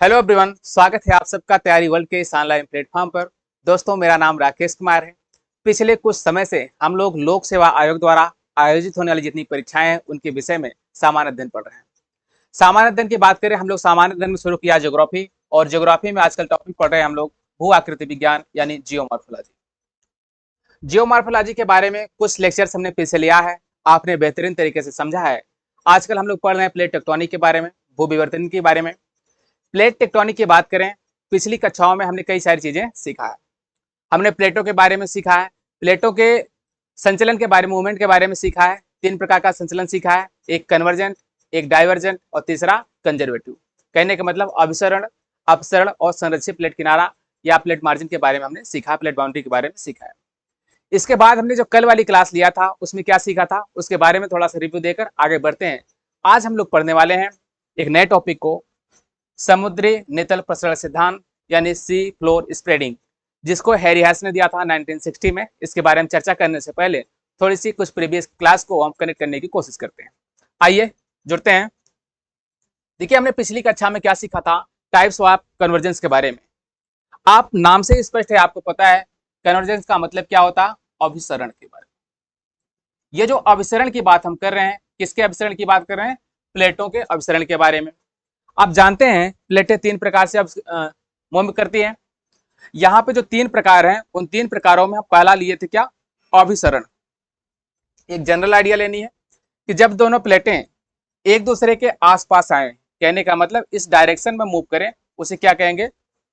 Hello everyone, स्वागत है आप सबका तैयारी वर्ल्ड के इस ऑनलाइन प्लेटफॉर्म पर। दोस्तों, मेरा नाम राकेश कुमार है। पिछले कुछ समय से हम लोग लोक सेवा आयोग द्वारा आयोजित होने वाली जितनी परीक्षाएं हैं उनके विषय में सामान्य अध्ययन पढ़ रहे हैं। सामान्य अध्ययन की बात करें, हम लोग सामान्य अध्ययन में शुरू किया ज्योग्राफी, और ज्योग्राफी में आजकल टॉपिक पढ़ रहे हैं हम लोग भू आकृति विज्ञान यानी जियोमॉर्फोलॉजी। जियोमॉर्फोलॉजी के बारे में कुछ लेक्चर्स हमने पीछे लिया है, आपने बेहतरीन तरीके से समझा है। आजकल हम लोग पढ़ रहे हैं प्लेट टेक्टोनिक के बारे में, भू विवर्तन के बारे में। प्लेट टेक्टोनिक की बात करें, पिछली कक्षाओं में हमने कई सारी चीजें सीखा है। हमने प्लेटों के बारे में सीखा है, प्लेटों के संचलन के बारे में, मूवमेंट के बारे में सीखा है। तीन प्रकार का संचलन सीखा है, एक कन्वर्जेंट, एक डाइवर्जेंट और तीसरा कंजर्वेटिव। कहने का मतलब अभिसरण, अपसरण और संरक्षित प्लेट किनारा या प्लेट मार्जिन के बारे में हमने सीखा, प्लेट बाउंड्री के बारे में सीखा है। इसके बाद हमने जो कल वाली क्लास लिया था उसमें क्या सीखा था, उसके बारे में थोड़ा सा रिव्यू देकर आगे बढ़ते हैं। आज हम लोग पढ़ने वाले हैं एक नए टॉपिक को, समुद्री नितल प्रसरण सिद्धांत यानी सी फ्लोर स्प्रेडिंग, जिसको हैरी हैस ने दिया था 1960 में। इसके बारे में चर्चा करने से पहले थोड़ी सी कुछ प्रीवियस क्लास को हम कनेक्ट करने की कोशिश करते हैं। आइए जुड़ते हैं। देखिए, हमने पिछली कक्षा में क्या सीखा था, टाइप्स ऑफ कन्वर्जेंस के बारे में। आप नाम से स्पष्ट है, आपको पता है कन्वर्जेंस का मतलब क्या होता है, अभिसरण के बारे में। ये जो अभिसरण की बात हम कर रहे हैं, किसके अभिसरण की बात कर रहे हैं, प्लेटों के अभिसरण के बारे में। आप जानते हैं प्लेटें तीन प्रकार से मूव करती हैं। यहाँ पे जो तीन प्रकार हैं, उन तीन प्रकारों में हम पहला लिए थे क्या, अभिसरण। एक जनरल आइडिया लेनी है कि जब दोनों प्लेटें एक दूसरे के आसपास आए, कहने का मतलब इस डायरेक्शन में मूव करें, उसे क्या कहेंगे,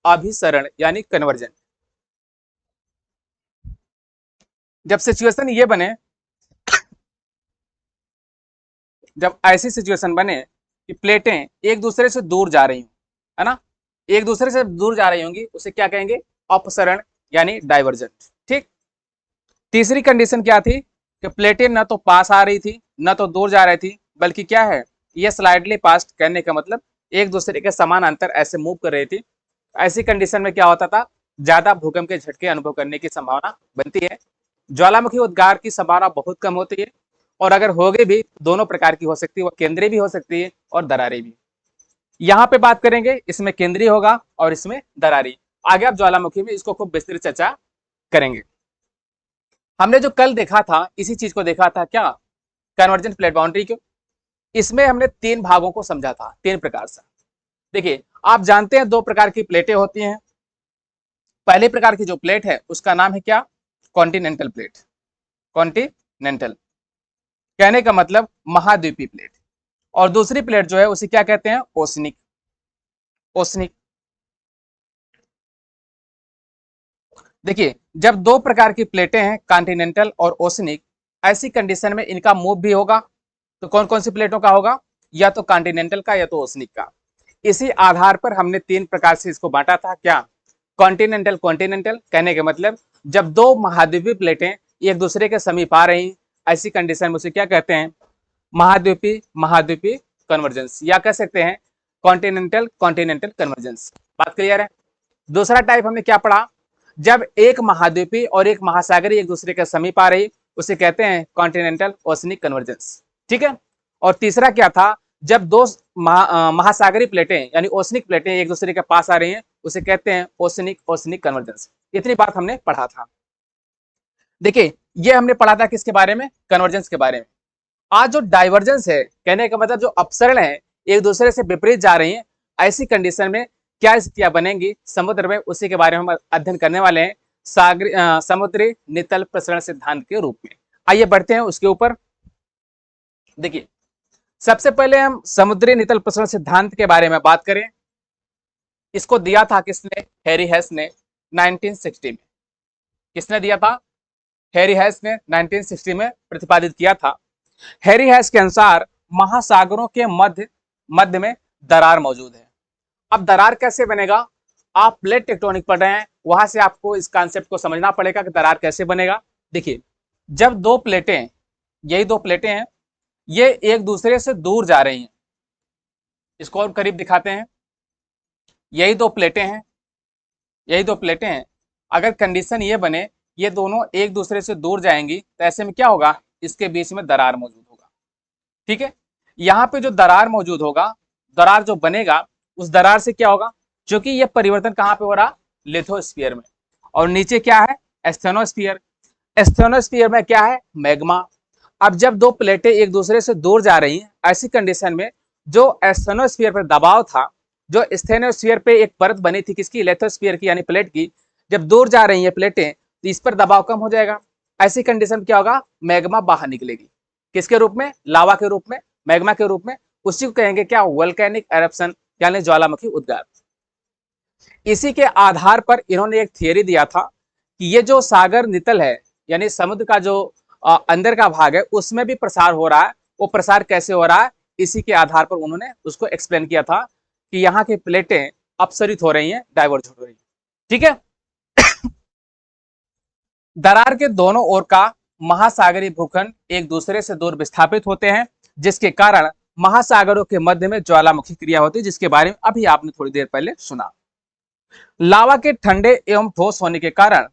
अभिसरण यानी कन्वर्जन। जब सिचुएशन ये बने, जब ऐसी सिचुएशन बने कि प्लेटें एक दूसरे से दूर जा रही हूं, है ना, एक दूसरे से दूर जा रही होंगी, उसे क्या कहेंगे, अपसरण यानी डाइवर्जेंट। ठीक। तीसरी कंडीशन क्या थी कि प्लेटें न तो पास आ रही थी न तो दूर जा रही थी, बल्कि क्या है, ये स्लाइडली पास्ट, कहने का मतलब एक दूसरे के समान अंतर ऐसे मूव कर रही थी। ऐसी कंडीशन में क्या होता था, ज्यादा भूकंप के झटके अनुभव करने की संभावना बनती है। ज्वालामुखी उद्गार की संभावना बहुत कम होती है, और अगर होगी भी दोनों प्रकार की हो सकती है, वो केंद्रीय भी हो सकती है और दरारी भी। यहाँ पे बात करेंगे, इसमें केंद्रीय होगा और इसमें दरारी। आगे आप ज्वालामुखी में इसको खूब विस्तृत चर्चा करेंगे। हमने जो कल देखा था, इसी चीज को देखा था क्या, कन्वर्जेंट प्लेट बाउंड्री को। इसमें हमने तीन भागों को समझा था, तीन प्रकार से। देखिए, आप जानते हैं दो प्रकार की प्लेटें होती हैं। पहले प्रकार की जो प्लेट है उसका नाम है क्या, कॉन्टिनेंटल प्लेट। कॉन्टिनेंटल कहने का मतलब महाद्वीपीय प्लेट। और दूसरी प्लेट जो है उसे क्या कहते हैं, ओशनिक। ओशनिक। देखिए, जब दो प्रकार की प्लेटें हैं, कॉन्टिनेंटल और ओशनिक, ऐसी कंडीशन में इनका मूव भी होगा। तो कौन कौन सी प्लेटों का होगा, या तो कॉन्टिनेंटल का या तो ओशनिक का। इसी आधार पर हमने तीन प्रकार से इसको बांटा था, क्या, कॉन्टिनेंटल। कॉन्टिनेंटल कहने के मतलब जब दो महाद्वीपीय प्लेटें एक दूसरे के समीप आ रही, ऐसी कंडीशन में उसे क्या कहते हैं, महाद्वीपीय महाद्वीपीय कन्वर्जेंस, या कह सकते हैं कॉन्टिनेंटल कॉन्टिनेंटल कन्वर्जेंस। बात क्लियर है। दूसरा टाइप हमने क्या पढ़ा, जब एक महाद्वीपीय और एक महासागरीय एक दूसरे के समीप आ रही, उसे कहते हैं कॉन्टिनेंटल ओशनिक कन्वर्जेंस। ठीक है। और तीसरा क्या था, जब दो महासागरीय प्लेटें यानी ओशनिक प्लेटें एक दूसरे के पास आ रही हैं, उसे कहते हैं ओशनिक ओशनिक कन्वर्जेंस। इतनी बात हमने पढ़ा था। देखिए, ये हमने पढ़ा था किसके बारे में, कन्वर्जेंस के बारे में। आज जो डाइवर्जेंस है, कहने का मतलब जो अपसरण है, एक दूसरे से विपरीत जा रही हैं, ऐसी कंडीशन में क्या स्थितियां बनेंगी समुद्र में, उसी के बारे में हम अध्ययन करने वाले हैं समुद्री नितल प्रसरण सिद्धांत के रूप में। आइए बढ़ते हैं उसके ऊपर। देखिए, सबसे पहले हम समुद्री नितल प्रसरण सिद्धांत के बारे में बात करें। इसको दिया था किसने, हैरी हैस ने 1960 में। किसने दिया था, हैरी हैस ने 1960 में प्रतिपादित किया था। हैरी हैस के अनुसार महासागरों के मध्य मध्य में दरार मौजूद है। अब दरार कैसे बनेगा, आप प्लेट टेक्टोनिक पढ़ रहे हैं, वहां से आपको इस कॉन्सेप्ट को समझना पड़ेगा कि दरार कैसे बनेगा। देखिए, जब दो प्लेटें, यही दो प्लेटें हैं, ये एक दूसरे से दूर जा रही हैं, इसको और करीब दिखाते हैं। यही दो प्लेटें हैं, यही दो प्लेटें हैं। अगर कंडीशन ये बने, ये दोनों एक दूसरे से दूर जाएंगी, तो ऐसे में क्या होगा, इसके बीच में दरार मौजूद होगा। ठीक है। यहाँ पे जो दरार मौजूद होगा, दरार जो बनेगा, उस दरार से क्या होगा, क्योंकि ये परिवर्तन कहाँ पे हो रहा, लिथोस्फीयर में। और नीचे क्या है, एस्थेनोस्फीयर। एस्थेनोस्फीयर में क्या है, मैग्मा। अब जब दो प्लेटें एक दूसरे से दूर जा रही हैं, ऐसी कंडीशन में जो एस्थेनोस्फीयर पर दबाव था, जो स्टेनोस्फीयर पे एक परत बनी थी किसकी, लिथोस्फीयर की यानी प्लेट की, जब दूर जा रही है प्लेटें तो इस पर दबाव कम हो जाएगा। ऐसी कंडीशन में क्या होगा, मैग्मा बाहर निकलेगी। किसके रूप में, लावा के रूप में, मैग्मा के रूप में। उसी को कहेंगे क्या, वोल्केनिक एरप्शन यानी ज्वालामुखी उद्गार। इसी के आधार पर इन्होंने एक थियरी दिया था कि ये जो सागर नितल है यानी समुद्र का जो अंदर का भाग है उसमें भी प्रसार हो रहा है, वो प्रसार कैसे हो रहा है, इसी के आधार पर उन्होंने उसको एक्सप्लेन किया था कि यहाँ की प्लेटें अपसरित हो रही हैं, डाइवर्ज हो रही हैं। ठीक है। दरार के दोनों ओर का महासागरीय भूखंड एक दूसरे से दूर विस्थापित होते हैं, जिसके कारण महासागरों के मध्य में ज्वालामुखी क्रिया होती है, जिसके बारे में अभी आपने थोड़ी देर पहले सुना। लावा के ठंडे एवं ठोस होने के कारण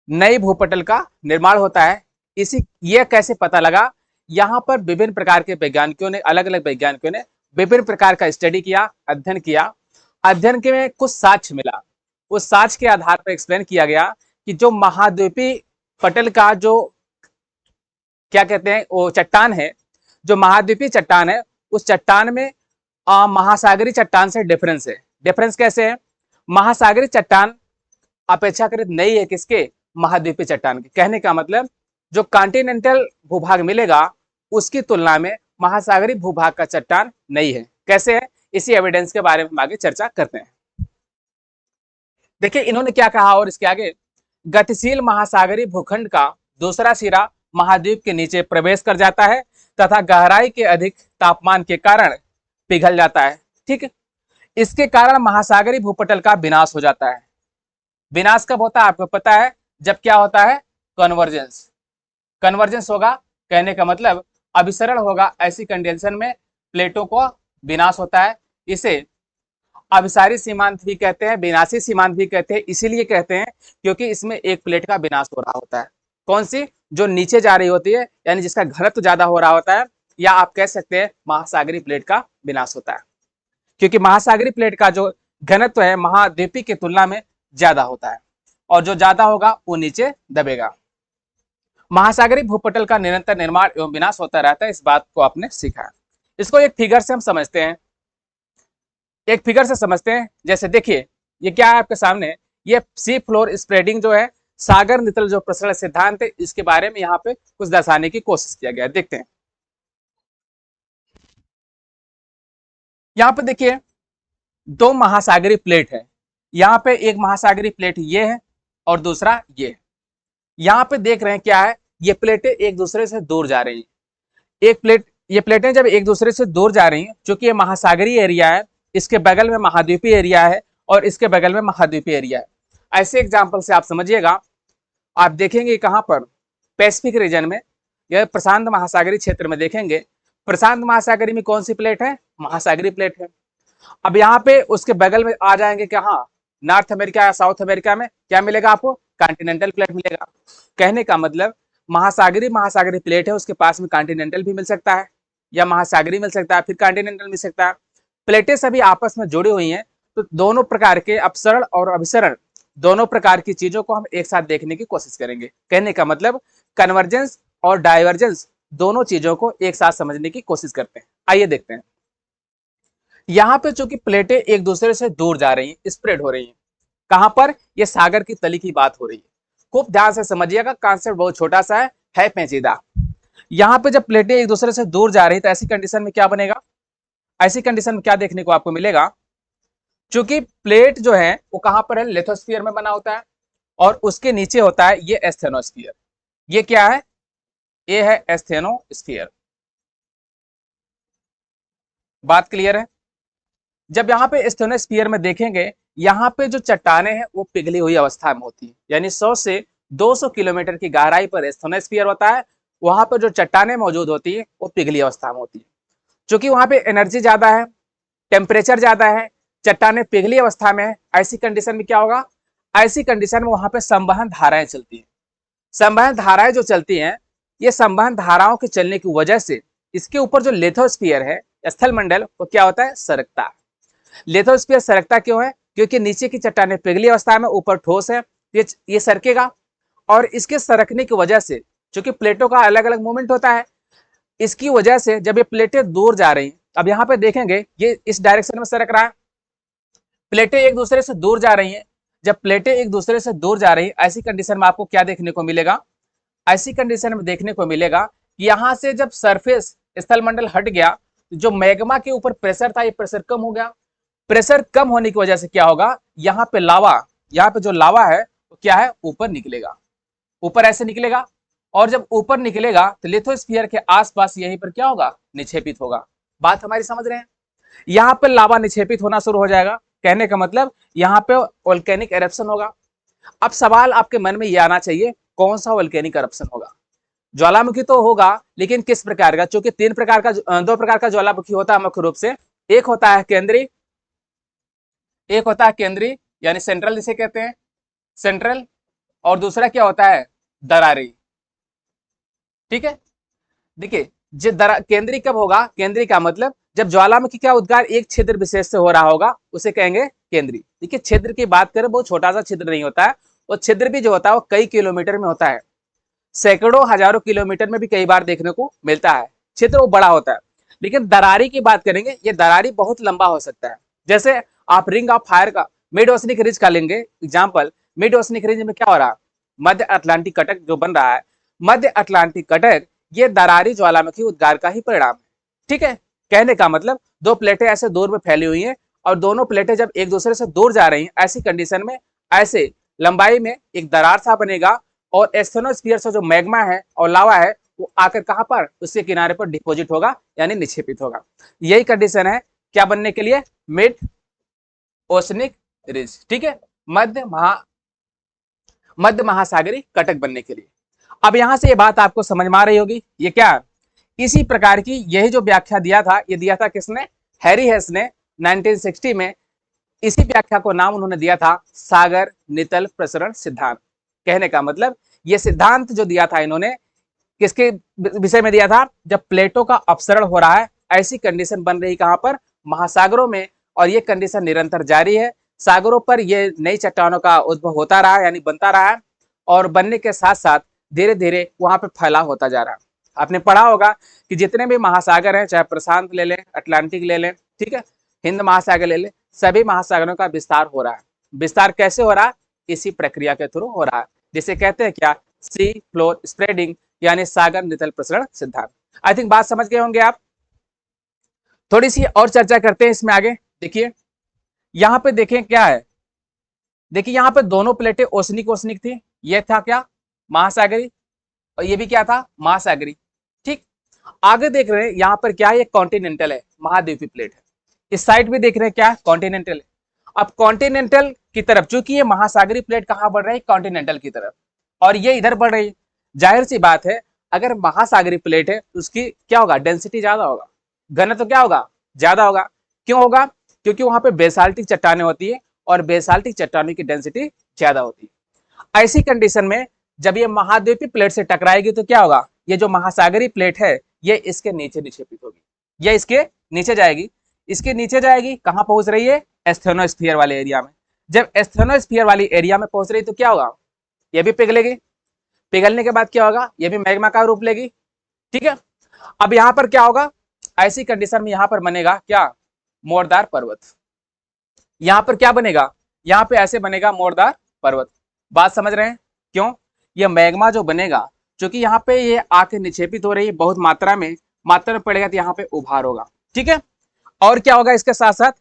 नई भूपटल का निर्माण होता है। इसी यह कैसे पता लगा, यहां पर विभिन्न प्रकार के वैज्ञानिकों ने, अलग अलग वैज्ञानिकों ने विभिन्न प्रकार का स्टडी किया, अध्ययन किया। अध्ययन के में कुछ साक्ष्य मिला, उस साक्ष्य के आधार पर एक्सप्लेन किया गया कि जो महाद्वीपीय पटल का जो क्या कहते हैं वो चट्टान है, जो महाद्वीपीय चट्टान है, उस चट्टान में महासागरीय चट्टान से डिफरेंस है। डिफरेंस कैसे है, महासागरीय चट्टान अपेक्षाकृत नई है किसके, महाद्वीपीय चट्टान के। कहने का मतलब जो कॉन्टिनेंटल भूभाग मिलेगा उसकी तुलना में महासागरीय भूभाग का चट्टान नई है। कैसे है, इसी एविडेंस के बारे में हम आगे चर्चा करते हैं। देखिए इन्होंने क्या कहा, और इसके आगे, गतिशील महासागरीय भूखंड का दूसरा सिरा महाद्वीप के नीचे प्रवेश कर जाता है तथा गहराई के अधिक तापमान के कारण पिघल जाता है। ठीक है, इसके कारण महासागरीय भूपटल का विनाश हो जाता है। विनाश कब होता है आपको पता है, जब क्या होता है, कन्वर्जेंस। कन्वर्जेंस होगा, कहने का मतलब अभिसरण होगा। ऐसी कंडीशन में प्लेटों को विनाश होता है। इसे अभिसारी सीमांत भी कहते हैं, विनाशी सीमांत भी कहते हैं। इसीलिए कहते हैं क्योंकि इसमें एक प्लेट का विनाश हो रहा होता है। कौन सी, जो नीचे जा रही होती है, यानी जिसका घनत्व ज्यादा हो रहा होता है, या आप कह सकते हैं महासागरीय प्लेट का विनाश होता है, क्योंकि महासागरीय प्लेट का जो घनत्व है महाद्वीपीय की तुलना में ज्यादा होता है, और जो ज्यादा होगा वो नीचे दबेगा। महासागरीय भूपटल का निरंतर निर्माण एवं विनाश होता रहता है, इस बात को आपने सीखा। इसको एक फिगर से हम समझते हैं, एक फिगर से समझते हैं। जैसे देखिए ये क्या है आपके सामने, ये सी फ्लोर स्प्रेडिंग जो है, सागर नितल जो प्रसरण सिद्धांत है, इसके बारे में यहाँ पे कुछ दर्शाने की कोशिश किया गया है। देखते हैं, यहाँ पे देखिए दो महासागरीय प्लेट है। यहाँ पे एक महासागरीय प्लेट ये है और दूसरा ये है। यहाँ पे देख रहे हैं क्या है, ये प्लेटें एक दूसरे से दूर जा रही हैं। एक प्लेट, ये प्लेटें जब एक दूसरे से दूर जा रही हैं, क्योंकि ये महासागरीय एरिया है, इसके बगल में महाद्वीपीय एरिया है और इसके बगल में महाद्वीपीय एरिया है। ऐसे एग्जाम्पल से आप समझिएगा, आप देखेंगे कहां पर, पैसिफिक रीजन में, यह प्रशांत महासागरीय क्षेत्र में देखेंगे। प्रशांत महासागरीय में कौन सी प्लेट है, महासागरीय प्लेट है। अब यहाँ पे उसके बगल में आ जाएंगे कहाँ, नॉर्थ अमेरिका या साउथ अमेरिका में क्या मिलेगा आपको, कॉन्टिनेंटल प्लेट मिलेगा। कहने का मतलब महासागरीय प्लेट है, उसके पास में कॉन्टिनेंटल भी मिल सकता है, या महासागरीय मिल सकता है, फिर कॉन्टिनेंटल मिल सकता है। प्लेटें सभी आपस में जुड़ी हुई हैं, तो दोनों प्रकार के अपसरण और अभिसरण, दोनों प्रकार की चीजों को हम एक साथ देखने की कोशिश करेंगे। कहने का मतलब कन्वर्जेंस और डाइवर्जेंस दोनों चीजों को एक साथ समझने की कोशिश करते हैं। आइए देखते हैं, यहाँ पे चूंकि प्लेटें एक दूसरे से दूर जा रही हैं, स्प्रेड हो रही हैं, कहां पर, ये सागर की तली की बात हो रही है। खूब ध्यान से समझिएगा, कॉन्सेप्ट बहुत छोटा सा है पेचीदा। यहाँ पे जब प्लेटें एक दूसरे से दूर जा रही है तो ऐसी कंडीशन में क्या बनेगा, ऐसी कंडीशन में क्या देखने को आपको मिलेगा, चूंकि प्लेट जो है वो कहां पर है, लिथोस्फीयर में बना होता है, और उसके नीचे होता है ये एस्थेनोस्फीयर। ये क्या है, ये है एस्थेनोस्फीयर। बात क्लियर है। जब यहाँ पे एस्थेनोस्फीयर में देखेंगे, यहाँ पे जो चट्टाने हैं वो पिघली हुई अवस्था में होती है, यानी 100 से 200 किलोमीटर की गहराई पर एस्थेनोस्फीयर होता है। वहां पर जो चट्टाने मौजूद होती है वो पिघली अवस्था में होती है। क्योंकि वहां पे एनर्जी ज्यादा है, टेम्परेचर ज्यादा है, चट्टाने पिघली अवस्था में है, ऐसी कंडीशन में क्या होगा, ऐसी कंडीशन में वहां पे संवहन धाराएं चलती है। संवहन धाराएं जो चलती हैं, ये संवहन धाराओं के चलने की वजह से इसके ऊपर जो लिथोस्फीयर है, स्थल मंडल, वो क्या होता है, सरकता है। लिथोस्फीयर सरकता क्यों है? क्योंकि नीचे की चट्टानें पिघली अवस्था में, ऊपर ठोस है, ये सरकेगा। और इसके सरकने की वजह से, चूंकि प्लेटों का अलग अलग मूवमेंट होता है, इसकी वजह से जब ये प्लेटें दूर जा रही हैं, अब यहाँ पे देखेंगे ये इस डायरेक्शन में सरक रहा है, प्लेटें एक दूसरे से दूर जा रही हैं। जब प्लेटें एक दूसरे से दूर जा रही हैं, ऐसी कंडीशन में आपको क्या देखने को मिलेगा? ऐसी कंडीशन में देखने को मिलेगा कि यहां से जब सरफेस स्थल मंडल हट गया, जो मैग्मा के ऊपर प्रेशर था, ये प्रेशर कम हो गया। प्रेशर कम होने की वजह से क्या होगा? यहाँ पे लावा, यहाँ पे जो लावा है वो क्या है? ऊपर निकलेगा, ऊपर ऐसे निकलेगा। और जब ऊपर निकलेगा तो लिथोस्फीयर के आसपास यहीं पर क्या होगा? निक्षेपित होगा। बात हमारी समझ रहे हैं? यहाँ पे लावा निक्षेपित होना शुरू हो जाएगा। कहने का मतलब यहाँ पे वोल्केनिक एरप्शन होगा। अब सवाल आपके मन में ये आना चाहिए, कौन सा वोल्केनिक एरप्शन होगा? ज्वालामुखी तो होगा, लेकिन किस प्रकार का? चूंकि दो प्रकार का ज्वालामुखी होता है मुख्य रूप से। एक होता है केंद्रीय, एक होता है केंद्रीय यानी सेंट्रल जिसे कहते हैं, सेंट्रल। और दूसरा क्या होता है? दरारी। ठीक है, देखिए केंद्रीय कब होगा? केंद्रीय का मतलब जब ज्वालामुखी का उद्गार एक छिद्र विशेष से हो रहा होगा, उसे कहेंगे केंद्रीय। देखिए छिद्र की बात करें, बहुत छोटा सा छिद्र नहीं होता है, वो छिद्र भी जो होता है वो कई किलोमीटर में होता है, सैकड़ों हजारों किलोमीटर में भी कई बार देखने को मिलता है छिद्र, वो बड़ा होता है। लेकिन दरारी की बात करेंगे, ये दरारी बहुत लंबा हो सकता है। जैसे आप रिंग ऑफ फायर का मिड ओशनिक रिज का लेंगे एग्जाम्पल, मिड ओशनिक रिज में क्या हो रहा है? मध्य अटलांटिक कटक जो बन रहा है, मध्य अटलांटिक कटक ये दरारी ज्वालामुखी उद्गार का ही परिणाम है। ठीक है, कहने का मतलब दो प्लेटें ऐसे दूर में फैली हुई हैं, और दोनों प्लेटें जब एक दूसरे से दूर जा रही हैं, ऐसी कंडीशन में ऐसे लंबाई में एक दरार सा बनेगा, और एस्थेनोस्फीयर से जो मैग्मा है और लावा है वो आकर कहां पर? उसके किनारे पर डिपोजिट होगा, यानी निक्षेपित होगा। यही कंडीशन है क्या बनने के लिए? Mid oceanic ridge. ठीक है, मध्य महासागरीय कटक बनने के लिए। अब यहां से ये बात आपको समझ में आ रही होगी, ये क्या? इसी प्रकार की यही जो व्याख्या दिया था, ये दिया था किसने? हैरी हेस ने 1960 में। इसी व्याख्या को नाम उन्होंने दिया था सागर नितल प्रसरण सिद्धांत। कहने का मतलब ये सिद्धांत जो दिया था इन्होंने, किसके विषय में दिया था? जब प्लेटों का अपसरण हो रहा है, ऐसी कंडीशन बन रही कहां पर? महासागरों में। और ये कंडीशन निरंतर जारी है, सागरों पर ये नई चट्टानों का उद्भव होता रहा है, यानी बनता रहा है, और बनने के साथ साथ धीरे धीरे वहां पर फैलाव होता जा रहा है। आपने पढ़ा होगा कि जितने भी महासागर हैं, चाहे प्रशांत ले लें, अटलांटिक ले लें, ठीक है, हिंद महासागर ले लें, सभी महासागरों का विस्तार हो रहा है। विस्तार कैसे हो रहा है? इसी प्रक्रिया के थ्रू हो रहा है, जिसे कहते हैं क्या? सी फ्लोर स्प्रेडिंग, यानी सागर नितल प्रसरण सिद्धांत। आई थिंक बात समझ गए होंगे आप। थोड़ी सी और चर्चा करते हैं इसमें आगे। देखिए यहां पे देखें क्या है, देखिए यहां पे दोनों प्लेटें ओशनिक ओशनिक थी, ये था क्या? महासागरी, और ये भी क्या था? महासागरी। ठीक, आगे देख रहे हैं यहां पर क्या है? ये कॉन्टिनेंटल है, महाद्वीपीय प्लेट है। इस साइड भी देख रहे हैं क्या? कॉन्टिनेंटल है। अब कॉन्टिनेंटल की तरफ, चूंकि ये महासागरी प्लेट कहां बढ़ रही है? कॉन्टिनेंटल की तरफ, और ये इधर बढ़ रही है। जाहिर सी बात है, अगर महासागरी प्लेट है तो उसकी क्या होगा? डेंसिटी ज्यादा होगा, घनत्व तो क्या होगा? ज्यादा होगा। क्यों होगा? क्योंकि वहां पे बेसाल्टिक चट्टानें होती है, और बेसाल्टिक चट्टानों की डेंसिटी ज्यादा होती है। ऐसी कंडीशन में जब ये महाद्वीपीय प्लेट से टकराएगी तो क्या होगा? ये जो महासागरी प्लेट है ये इसके नीचे निक्षेपित होगी, ये इसके नीचे जाएगी। इसके नीचे जाएगी, कहां पहुंच रही है? एस्थेनोस्फीयर वाले एरिया में। जब एस्थेनोस्फीयर वाली एरिया में पहुंच रही तो क्या होगा? ये भी पिघलेगी, पिघलने के बाद क्या होगा? ये भी मैग्मा का रूप लेगी। ठीक है, अब यहां पर क्या होगा? ऐसी कंडीशन में यहां पर बनेगा क्या? मोरदार पर्वत। यहां पर क्या बनेगा? यहां पे ऐसे बनेगा मोरदार पर्वत। बात समझ रहे हैं? क्यों? ये मैग्मा जो बनेगा, क्योंकि यहाँ पे ये आके निक्षेपित हो रही है बहुत मात्रा में पड़ेगा, तो यहाँ पे उभार होगा। ठीक है, और क्या होगा इसके साथ साथ?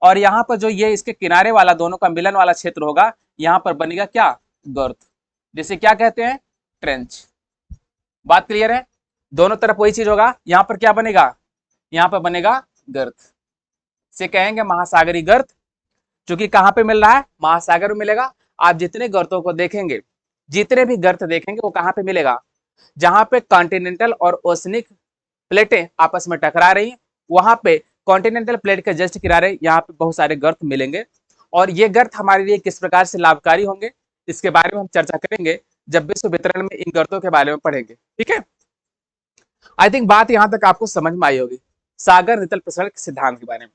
और यहाँ पर जो ये इसके किनारे वाला दोनों का मिलन वाला क्षेत्र होगा, यहाँ पर बनेगा क्या? गर्त, जिसे क्या कहते हैं? ट्रेंच। बात क्लियर है? दोनों तरफ वही चीज होगा। यहाँ पर क्या बनेगा? यहाँ पर बनेगा गर्त, से कहेंगे महासागरी गर्त। क्योंकि कहां पे मिल रहा है? महासागर में मिलेगा। आप जितने गर्तों को देखेंगे, जितने भी गर्त देखेंगे, वो कहां पे मिलेगा? जहां पे कॉन्टिनेंटल और ओशनिक प्लेटें आपस में टकरा रही, वहां पे कॉन्टिनेंटल प्लेट के जस्ट किनारे यहाँ पे बहुत सारे गर्त मिलेंगे। और ये गर्त हमारे लिए किस प्रकार से लाभकारी होंगे, इसके बारे में हम चर्चा करेंगे जब विश्व वितरण में इन गर्तों के बारे में पढ़ेंगे। ठीक है, आई थिंक बात यहां तक आपको समझ में आई होगी, सागर नितल प्रसरण सिद्धांत के बारे में।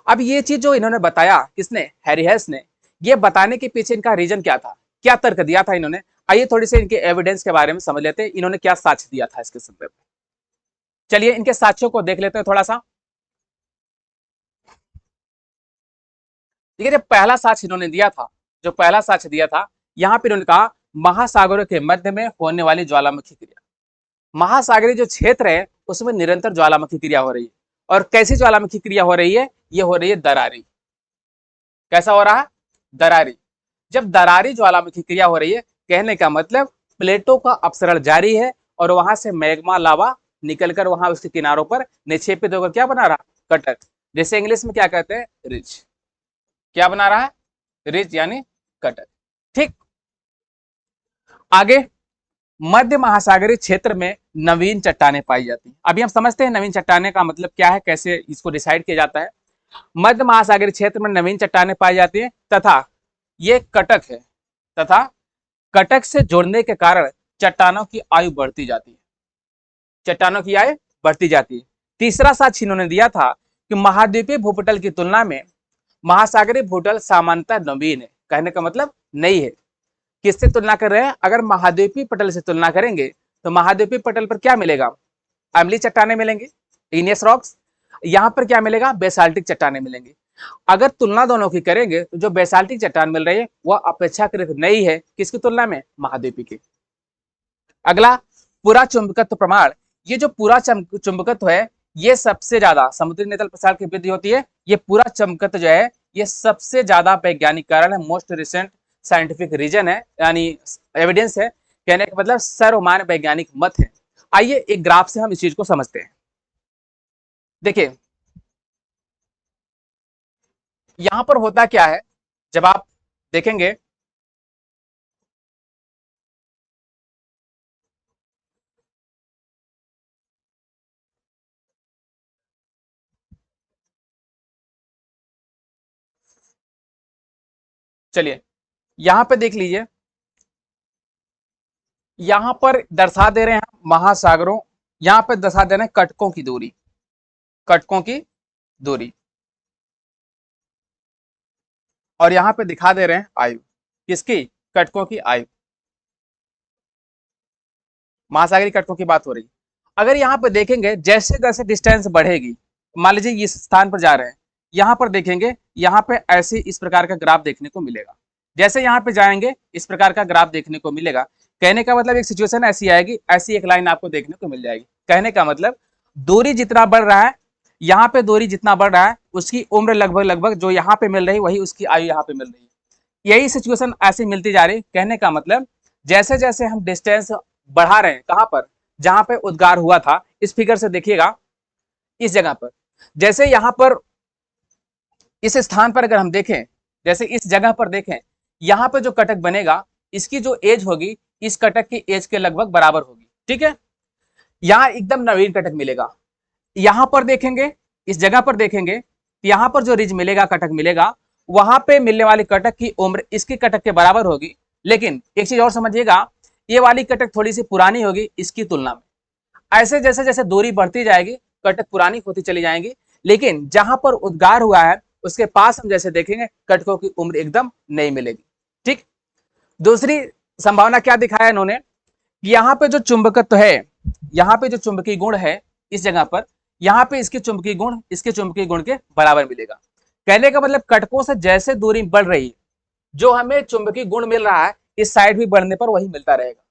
अब ये चीज जो इन्होंने बताया, किसने, हैरी हेस ने, ये बताने के पीछे इनका रीजन क्या था, क्या तर्क दिया था इन्होंने? आइए थोड़ी सी इनके एविडेंस के बारे में समझ लेते हैं, इन्होंने क्या साक्ष्य दिया था इसके संदर्भ में। चलिए इनके साक्ष्यों को देख लेते हैं थोड़ा सा। ठीक है, जब पहला साक्ष्य इन्होंने दिया था, जो पहला साक्ष्य दिया था, यहां पर इन्होंने कहा महासागरों के मध्य में होने वाली ज्वालामुखी क्रिया, महासागरीय जो क्षेत्र है उसमें निरंतर ज्वालामुखी क्रिया हो रही है। और कैसी ज्वालामुखी क्रिया हो रही है? ये हो रही है दरारी। कैसा हो रहा है? दरारी। जब दरारी ज्वालामुखी क्रिया हो रही है, कहने का मतलब प्लेटों का अपसरण जारी है और वहां से मैग्मा लावा निकलकर वहां उसके किनारों पर निक्षेपित होकर क्या बना रहा? कटक। जैसे इंग्लिश में क्या कहते हैं? रिज। क्या बना रहा है? रिज यानी कटक। ठीक। आगे, मध्य महासागरीय क्षेत्र में नवीन चट्टानें पाई जाती हैं। अभी हम समझते हैं नवीन चट्टानें का मतलब क्या है, कैसे इसको डिसाइड किया जाता है। मध्य महासागरीय क्षेत्र में नवीन चट्टानें पाई जाती हैं तथा ये कटक है, तथा कटक से जुड़ने के कारण चट्टानों की आयु बढ़ती जाती है, चट्टानों की आयु बढ़ती जाती है। तीसरा साक्ष्य इन्होंने दिया था कि महाद्वीपीय भूपटल की तुलना में महासागरीय भूपटल सामान्यतः नवीन है। कहने का मतलब नई है। किससे तुलना कर रहे हैं? अगर महाद्वीपीय पटल से तुलना करेंगे तो महाद्वीपीय पटल पर क्या मिलेगा? अम्लीय चट्टानें मिलेंगी, इग्नियस रॉक्स। यहां पर क्या मिलेगा? बेसाल्टिक चट्टानें मिलेंगी। अगर तुलना दोनों की करेंगे तो जो बेसाल्टिक चट्टान मिल रही है वह अपेक्षाकृत नई है, किसकी तुलना में? महाद्वीपीय की। अगला, पूरा चुंबकत्व प्रमाण। ये जो पूरा चुंबकत्व है, ये सबसे ज्यादा समुद्री नितल प्रसार की वृद्धि होती है। ये पूरा चुंबकत्व जो है, ये सबसे ज्यादा वैज्ञानिक कारण है, मोस्ट रिसेंट साइंटिफिक रीजन है, यानी एविडेंस है। कहने का मतलब सर्वमान्य वैज्ञानिक मत है। आइए एक ग्राफ से हम इस चीज को समझते हैं। देखिए यहां पर होता क्या है, जब आप देखेंगे, चलिए यहां पे देख लीजिए, यहां पर दर्शा दे रहे हैं महासागरों, यहां पर दर्शा दे रहे हैं कटकों की दूरी, कटकों की दूरी, और यहां पे दिखा दे रहे हैं आयु, किसकी? कटकों की आयु। महासागरीय कटकों की बात हो रही है। अगर यहाँ पे देखेंगे जैसे जैसे डिस्टेंस बढ़ेगी, मान लीजिए इस स्थान पर जा रहे हैं, यहाँ पर देखेंगे, यहाँ पे ऐसे इस प्रकार का ग्राफ देखने को मिलेगा। जैसे यहाँ पे जाएंगे इस प्रकार का ग्राफ देखने को मिलेगा। कहने का मतलब एक सिचुएशन ऐसी आएगी, ऐसी एक लाइन आपको देखने को मिल जाएगी। कहने का मतलब दूरी जितना बढ़ रहा है, यहाँ पे दूरी जितना बढ़ रहा है, उसकी उम्र लगभग लगभग जो यहाँ पे मिल रही वही उसकी आयु यहाँ पे मिल रही है। यही सिचुएशन ऐसी मिलती जा रही। कहने का मतलब जैसे जैसे हम डिस्टेंस बढ़ा रहे हैं, कहां पर? जहां पे उद्गार हुआ था, इस फिगर से देखिएगा, इस जगह पर, जैसे यहां पर इस स्थान पर अगर हम देखें, जैसे इस जगह पर देखें, यहां पर जो कटक बनेगा, इसकी जो एज होगी इस कटक की एज के लगभग बराबर होगी। ठीक है, यहां एकदम नवीन कटक मिलेगा। यहां पर देखेंगे, इस जगह पर देखेंगे, यहां पर जो रिज मिलेगा, कटक मिलेगा, वहां पे मिलने वाली कटक की उम्र इसकी कटक के बराबर होगी। लेकिन एक चीज और समझिएगा, ये वाली कटक थोड़ी सी पुरानी होगी इसकी तुलना में। ऐसे जैसे जैसे दूरी बढ़ती जाएगी, कटक पुरानी होती चली जाएंगी। लेकिन जहां पर उद्गार हुआ है उसके पास हम जैसे देखेंगे, कटकों की उम्र एकदम नहीं मिलेगी। ठीक। दूसरी संभावना क्या दिखाया इन्होंने, यहाँ पे जो चुंबकत्व है, यहाँ पे जो चुंबकीय गुण है इस जगह पर, यहाँ पे इसके चुंबकीय गुण इसके चुंबकीय गुण के बराबर मिलेगा। कहने का मतलब कटकों से जैसे दूरी बढ़ रही है, जो हमें चुंबकीय गुण मिल रहा है इस साइड भी बढ़ने पर वही मिलता रहेगा।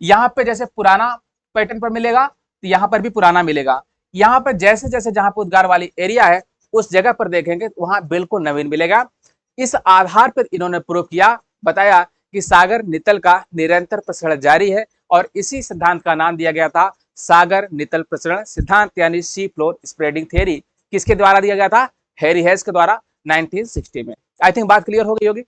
यहाँ पे जैसे पुराना पैटर्न पर मिलेगा तो यहाँ पर भी पुराना मिलेगा। यहाँ पर जैसे जैसे जहां पर उद्गार वाली एरिया है उस जगह पर देखेंगे तो वहां बिल्कुल नवीन मिलेगा। इस आधार पर इन्होंने प्रूव किया, बताया कि सागर नितल का निरंतर प्रसरण जारी है, और इसी सिद्धांत का नाम दिया गया था सागर नितल प्रसरण सिद्धांत, यानी सी फ्लोर स्प्रेडिंग थ्योरी। किसके द्वारा दिया गया था? हैरी हेस के द्वारा 1960 में। आई थिंक बात क्लियर हो गई होगी।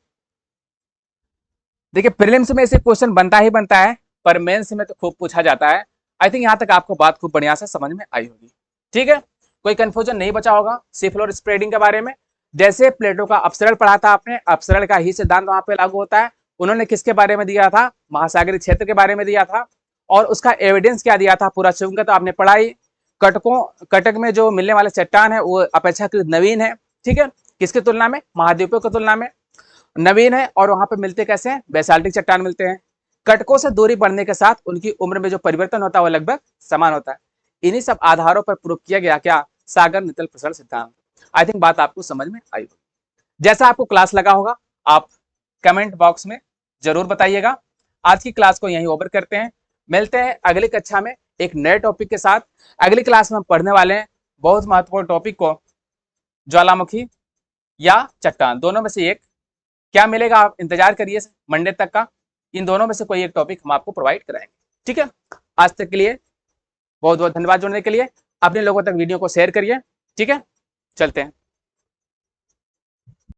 देखिए प्रीलिम्स में ऐसे क्वेश्चन बनता ही बनता है, पर मेंस में तो खूब पूछा जाता है। आई थिंक यहाँ तक आपको बात खूब बढ़िया से समझ में आई होगी। ठीक है, कोई कंफ्यूजन नहीं बचा होगा सी फ्लोर स्प्रेडिंग के बारे में। जैसे प्लेटों का अपसरण पढ़ा था आपने, अपसरण का ही सिद्धांत वहां पे लागू होता है। उन्होंने किसके बारे में दिया था? महासागरीय क्षेत्र के बारे में दिया था। और उसका एविडेंस क्या दिया था? पूरा चुंबकत्व तो आपने पढ़ा ही। कटकों, कटक में जो मिलने वाले चट्टान है वो अपेक्षाकृत नवीन है। ठीक है, किसकी तुलना में, महाद्वीपों की तुलना में नवीन है, और वहां पे मिलते कैसे हैं, बेसाल्टिक चट्टान मिलते हैं। कटकों से दूरी बढ़ने के साथ उनकी उम्र में जो परिवर्तन होता है वो लगभग समान होता है। इन्हीं सब आधारों पर प्रूव किया गया क्या, सागर नितल प्रसरण सिद्धांत। आई थिंक बात आपको समझ में आई होगी। जैसा आपको क्लास लगा होगा आप कमेंट बॉक्स में जरूर बताइएगा। आज की क्लास को यहीं ओवर करते हैं, मिलते हैं अगली कक्षा में एक नए टॉपिक के साथ। अगली क्लास में हम पढ़ने वाले हैं बहुत महत्वपूर्ण टॉपिक को, ज्वालामुखी या चट्टान, दोनों में से एक क्या मिलेगा, आप इंतजार करिए मंडे तक का। इन दोनों में से कोई एक टॉपिक हम आपको प्रोवाइड कराएंगे। ठीक है, आज तक के लिए बहुत बहुत धन्यवाद जुड़ने के लिए। अपने लोगों तक वीडियो को शेयर करिए। ठीक है, चलते हैं।